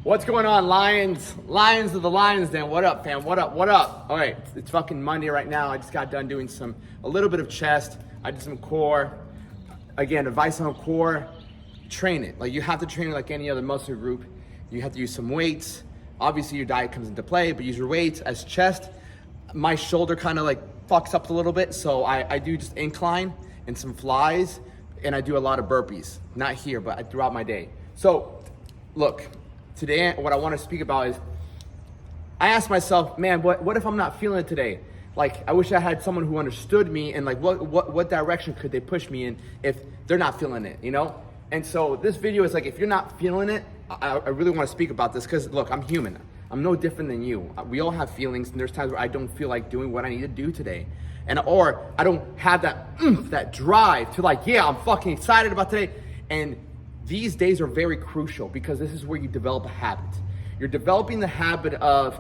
What's going on, Lions? Lions of the Lions Den. What up, fam? What up? What up? All right, it's fucking Monday right now. I just got done doing a little bit of chest. I did some core. Again, advice on core, train it. Like, you have to train it like any other muscle group. You have to use some weights. Obviously, your diet comes into play, but use your weights. As chest, my shoulder kind of like fucks up a little bit, so I do just incline and some flies, and I do a lot of burpees. Not here, but throughout my day. So, look, today what I want to speak about is, I asked myself, man, what if I'm not feeling it today? Like, I wish I had someone who understood me, and like, what direction could they push me in if they're not feeling it, you know? And so this video is like, if you're not feeling it, I really want to speak about this, because look, I'm human. I'm no different than you. We all have feelings, and there's times where I don't feel like doing what I need to do today. Or I don't have that drive to like, yeah, I'm fucking excited about today. And these days are very crucial, because this is where you develop a habit. You're developing the habit of,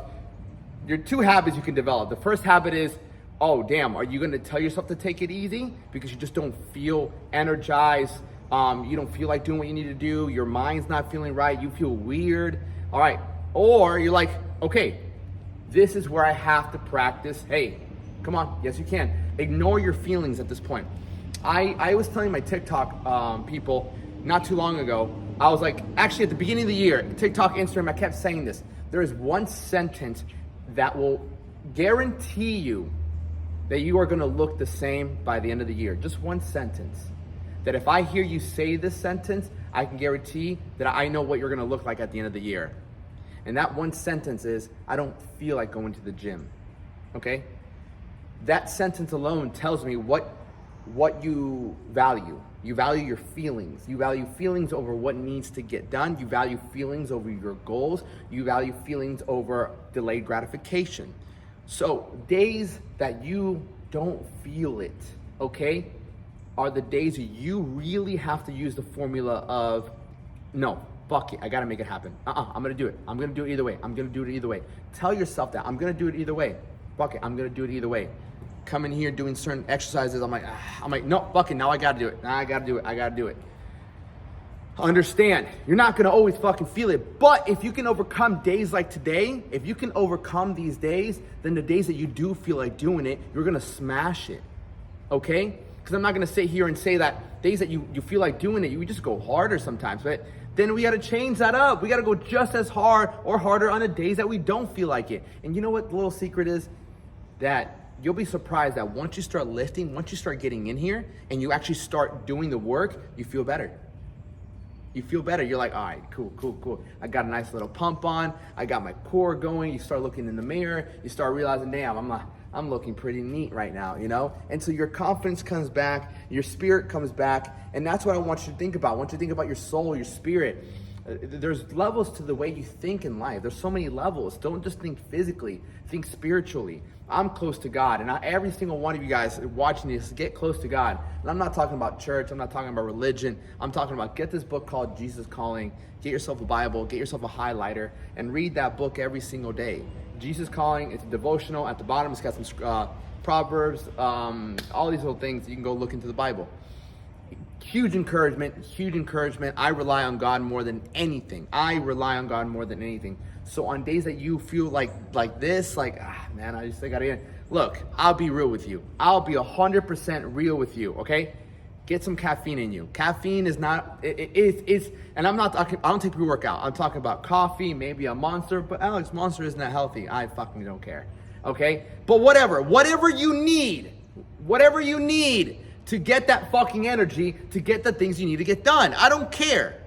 there are two habits you can develop. The first habit is, oh damn, are you gonna tell yourself to take it easy because you just don't feel energized? You don't feel like doing what you need to do. Your mind's not feeling right. You feel weird. All right. Or you're like, okay, this is where I have to practice. Hey, come on. Yes, you can. Ignore your feelings at this point. I was telling my TikTok people not too long ago, I was like, actually at the beginning of the year, TikTok, Instagram, I kept saying this. There is one sentence that will guarantee you that you are gonna look the same by the end of the year. Just one sentence. That if I hear you say this sentence, I can guarantee that I know what you're gonna look like at the end of the year. And that one sentence is, I don't feel like going to the gym, okay? That sentence alone tells me what you value. You value your feelings. You value feelings over what needs to get done. You value feelings over your goals. You value feelings over delayed gratification. So days that you don't feel it, okay, are the days you really have to use the formula of, no, fuck it, I gotta make it happen. I'm gonna do it. I'm gonna do it either way. I'm gonna do it either way. Tell yourself that. I'm gonna do it either way. Fuck it, I'm gonna do it either way. Come in here doing certain exercises, I'm like, no, fuck it, now I gotta do it. Now I gotta do it, I gotta do it. Understand, you're not gonna always fucking feel it, but if you can overcome days like today, if you can overcome these days, then the days that you do feel like doing it, you're gonna smash it, okay? Because I'm not gonna sit here and say that days that you feel like doing it, you just go harder sometimes, but then we gotta change that up. We gotta go just as hard or harder on the days that we don't feel like it. And you know what the little secret is? That you'll be surprised that once you start lifting, once you start getting in here and you actually start doing the work, you feel better. You feel better. You're like, all right, cool. I got a nice little pump on. I got my core going. You start looking in the mirror. You start realizing, damn, I'm looking pretty neat right now, you know? And so your confidence comes back, your spirit comes back, and that's what I want you to think about. I want you to think about your soul, your spirit. There's levels to the way you think in life. There's so many levels. Don't just think physically, think spiritually. I'm close to God, and every single one of you guys watching this, get close to God. And I'm not talking about church, I'm not talking about religion. I'm talking about, get this book called Jesus Calling, get yourself a Bible, get yourself a highlighter, and read that book every single day. Jesus Calling, it's a devotional. At the bottom, it's got some Proverbs, all these little things. You can go look into the Bible. Huge encouragement. I rely on God more than anything. So on days that you feel like this, like, man, I gotta get in. Look, I'll be real with you. I'll be 100% real with you, okay? Get some caffeine in you. Caffeine is not, it's, and I'm not talking, I don't take pre-workout. I'm talking about coffee, maybe a Monster, but Alex, Monster isn't that healthy. I fucking don't care, okay? But whatever you need to get that fucking energy, to get the things you need to get done. I don't care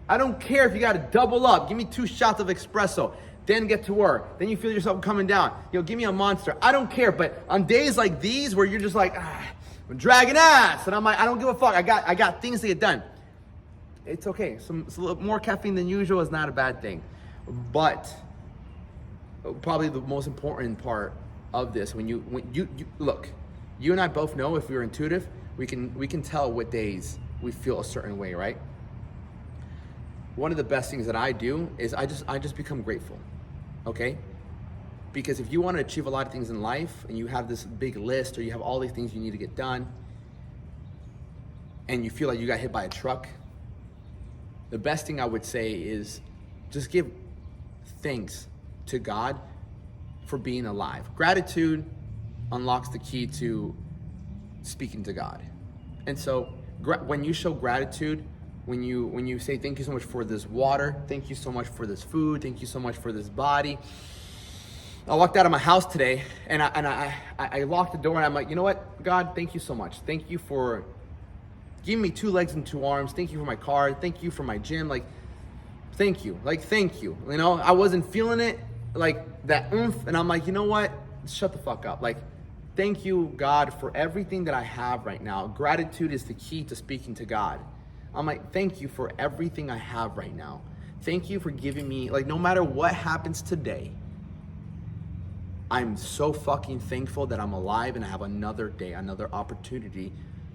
if you gotta double up. Give me 2 shots of espresso, then get to work. Then you feel yourself coming down. Give me a Monster. I don't care, but on days like these where you're just like, I'm dragging ass, and I'm like, I don't give a fuck. I got things to get done. It's okay. It's a little more caffeine than usual is not a bad thing. But probably the most important part of this, when you look, you and I both know, if we're intuitive, we can tell what days we feel a certain way, right? One of the best things that I do is I just become grateful, okay? Because if you want to achieve a lot of things in life and you have this big list, or you have all these things you need to get done, and you feel like you got hit by a truck, the best thing I would say is just give thanks to God for being alive. Gratitude unlocks the key to speaking to God. And so when you show gratitude, when you say thank you so much for this water, thank you so much for this food, thank you so much for this body. I walked out of my house today and I locked the door and I'm like, you know what, God, thank you so much. Thank you for giving me 2 legs and 2 arms. Thank you for my car. Thank you for my gym. Like, thank you. Like, thank you. You know, I wasn't feeling it, like that oomph. And I'm like, you know what? Shut the fuck up. Like, thank you, God, for everything that I have right now. Gratitude is the key to speaking to God. I'm like, thank you for everything I have right now. Thank you for giving me, like, no matter what happens today, I'm so fucking thankful that I'm alive and I have another day, another opportunity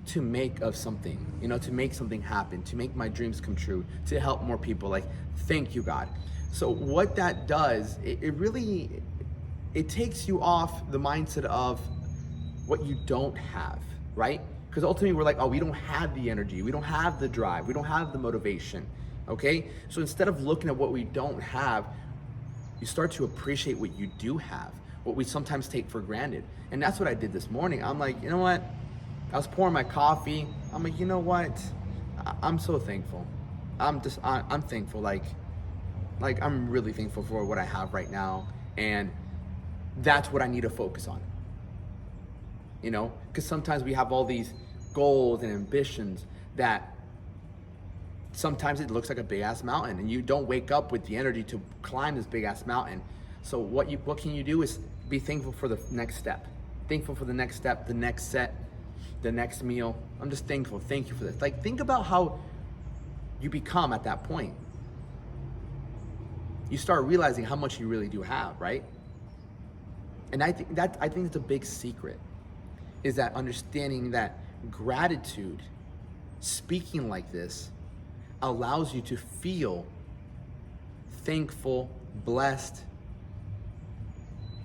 to make of something, you know, to make something happen, to make my dreams come true, to help more people. Like, thank you, God. So what that does, it really takes you off the mindset of what you don't have, right? Because ultimately we're like, oh, we don't have the energy, we don't have the drive, we don't have the motivation, okay? So instead of looking at what we don't have, you start to appreciate what you do have, what we sometimes take for granted. And that's what I did this morning. I'm like, you know what? I was pouring my coffee. I'm like, you know what? I'm so thankful. I'm thankful. Like I'm really thankful for what I have right now. And that's what I need to focus on. You know, because sometimes we have all these goals and ambitions that sometimes it looks like a big ass mountain and you don't wake up with the energy to climb this big ass mountain. So what can you do is be thankful for the next step. Thankful for the next step, the next set, the next meal. I'm just thankful. Thank you for this. Like, think about how you become at that point. You start realizing how much you really do have, right? And I think that's a big secret, is that understanding that gratitude, speaking like this, allows you to feel thankful, blessed,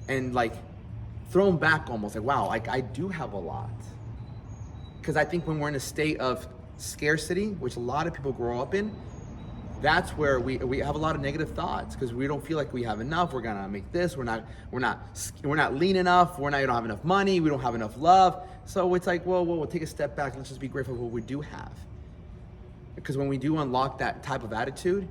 and like thrown back almost, like, wow, like I do have a lot. Because I think when we're in a state of scarcity, which a lot of people grow up in, that's where we have a lot of negative thoughts, because we don't feel like we have enough. We're gonna make this. We're not lean enough. We don't have enough money. We don't have enough love. So it's like, well, we'll take a step back. Let's just be grateful for what we do have. Because when we do unlock that type of attitude,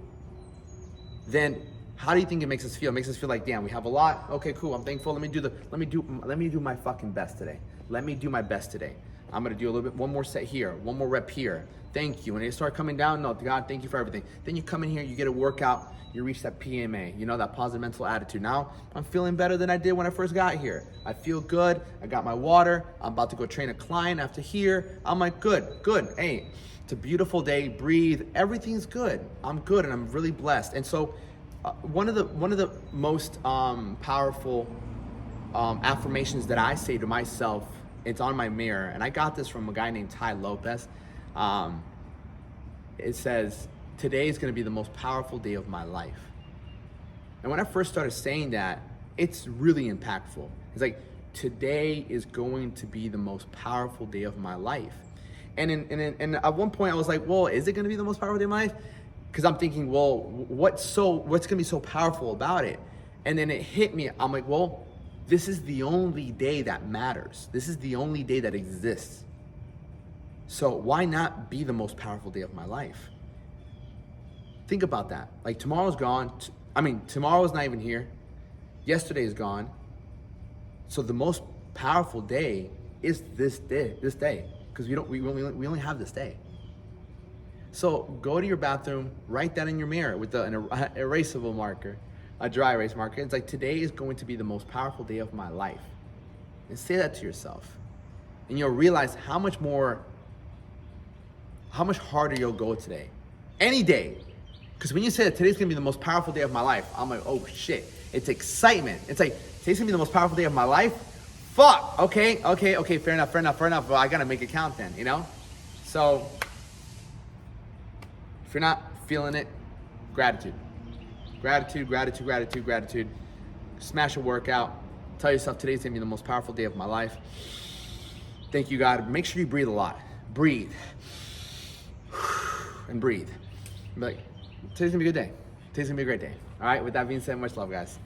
then how do you think it makes us feel? It makes us feel like, damn, we have a lot. Okay, cool. I'm thankful. Let me do my fucking best today. Let me do my best today. I'm gonna do a little bit, one more set here, one more rep here. Thank you. When it start coming down, no, God, thank you for everything. Then you come in here, you get a workout, you reach that PMA, you know, that positive mental attitude. Now I'm feeling better than I did when I first got here. I feel good. I got my water. I'm about to go train a client after here. I'm like, good. Hey, it's a beautiful day. Breathe. Everything's good. I'm good, and I'm really blessed. And so, one of the most powerful affirmations that I say to myself, it's on my mirror, and I got this from a guy named Tai Lopez. It says, today is going to be the most powerful day of my life. And when I first started saying that, it's really impactful. It's like, today is going to be the most powerful day of my life. And at one point I was like, well, is it going to be the most powerful day of my life? Because I'm thinking, well, what's going to be so powerful about it? And then it hit me. I'm like, well, this is the only day that matters. This is the only day that exists. So why not be the most powerful day of my life? Think about that. Like, tomorrow's gone. Tomorrow's not even here. Yesterday is gone. So the most powerful day is this day, because we only have this day. So go to your bathroom, write that in your mirror with an erasable marker, a dry erase marker. It's like, today is going to be the most powerful day of my life. And say that to yourself. And you'll realize how much harder you'll go today. Any day. Because when you say that today's gonna be the most powerful day of my life, I'm like, oh shit. It's excitement. It's like, today's gonna be the most powerful day of my life? Fuck, okay, fair enough. Well, I gotta make it count then, you know? So, if you're not feeling it, gratitude. Gratitude. Smash a workout. Tell yourself, today's gonna be the most powerful day of my life. Thank you, God. Make sure you breathe a lot. Breathe. And breathe. Be like, today's gonna be a good day. Today's gonna be a great day. All right, with that being said, much love, guys.